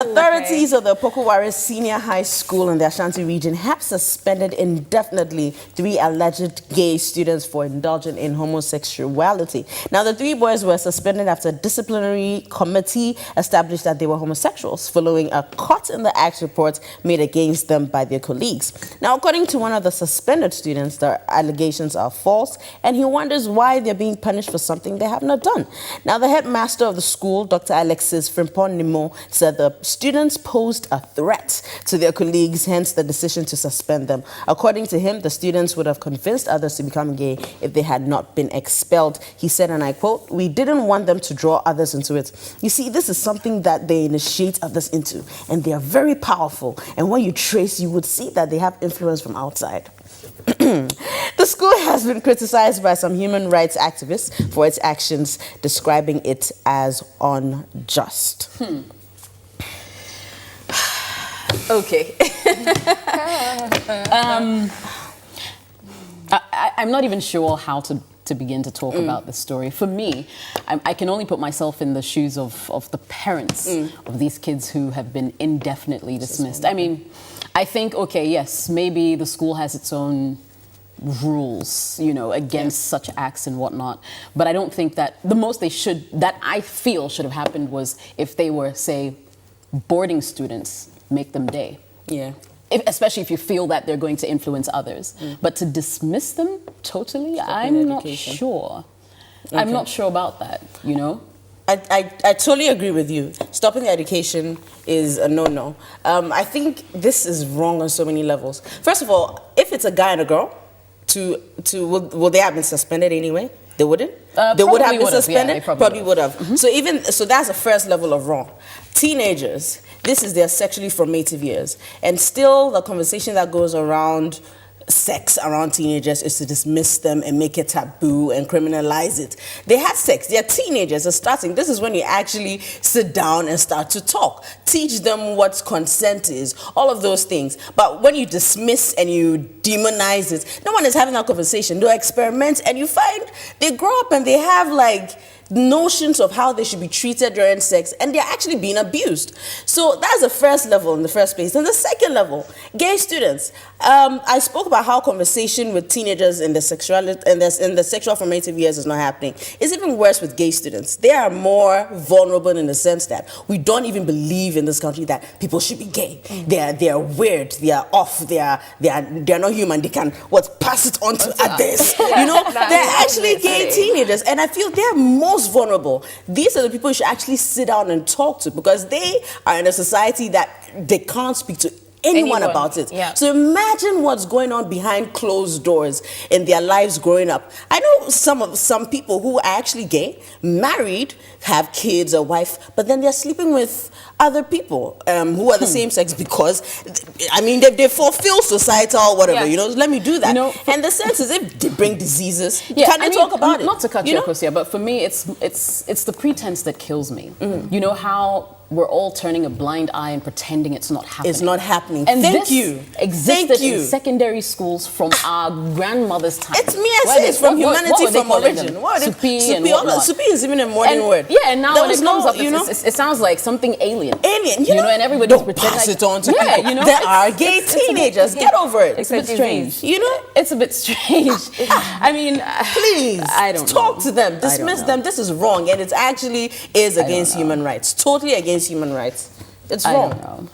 Authorities of the Pokowari Senior High School in the Ashanti region have suspended indefinitely 3 alleged gay students for indulging in homosexuality. Now, the 3 boys were suspended after a disciplinary committee established that they were homosexuals following a caught in the act report made against them by their colleagues. Now, according to one of the suspended students, the allegations are false, and he wonders why they're being punished for something they have not done. Now, the headmaster of the school, Dr. Alexis Frimpong Nimo, said the students posed a threat to their colleagues, hence the decision to suspend them. According to him, the students would have convinced others to become gay if they had not been expelled. He said, and I quote, "We didn't want them to draw others into it. You see, this is something that they initiate others into, and they are very powerful. And when you trace, you would see that they have influence from outside." The school has been criticized by some human rights activists for its actions, describing it as unjust. Okay. I'm not even sure how to begin to talk about this story. For me, I can only put myself in the shoes of the parents of these kids who have been indefinitely dismissed. I mean, I think, okay, yes, maybe the school has its own rules, you know, against such acts and whatnot. But I don't think that the most that I feel should have happened was if they were, say, boarding students, make them gay. Yeah. Especially if you feel that they're going to influence others. But to dismiss them totally, I'm not sure. Okay. I'm not sure about that, you know? I totally agree with you. Stopping the education is a no-no. I think this is wrong on so many levels. First of all, if it's a guy and a girl, will they have been suspended anyway? They wouldn't? They would have been suspended? Yeah, probably would have. So that's the first level of wrong. Teenagers, this is their sexually formative years. And still the conversation that goes around sex around teenagers is to dismiss them and make it taboo and criminalize it. They had sex. They're teenagers. They're starting. This is when you actually sit down and start to talk. Teach them what consent is. All of those things. But when you dismiss and you demonize it, no one is having that conversation. They'll experiment and you find they grow up and they have like notions of how they should be treated during sex, and they're actually being abused. So that's the first level in the first place. And the second level, gay students. I spoke about how conversation with teenagers in the sexual formative years is not happening. It's even worse with gay students. They are more vulnerable in the sense that we don't even believe in this country that people should be gay. They are weird. They are off. They are not human. They can pass it on to others. You know, they're actually gay teenagers, and I feel they're most vulnerable. These are the people you should actually sit down and talk to, because they are in a society that they can't speak to anyone about it. Yeah. So imagine what's going on behind closed doors in their lives growing up. I know some people who are actually gay, married, have kids, a wife, but then they're sleeping with other people who are the same sex because, I mean, they fulfill societal whatever, you know, let me do that. You know, and the sense is if they bring diseases, can they talk about it? Not to cut you off, but for me, it's the pretense that kills me. You know how we're all turning a blind eye and pretending it's not happening. It's not happening. And this existed in secondary schools from our grandmother's time. It's me, I say it's from humanity, from origin. Supi is even a modern word. Yeah, and now when it comes up, it sounds like something alien. You know, and everybody's pretending pass it on to people. You know, there are gay teenagers. Get over it. It's a bit strange. You know, it's a bit strange. I mean, please, talk to them, dismiss them. This is wrong, and it actually is against human rights. Totally against human rights. It's wrong. I don't know.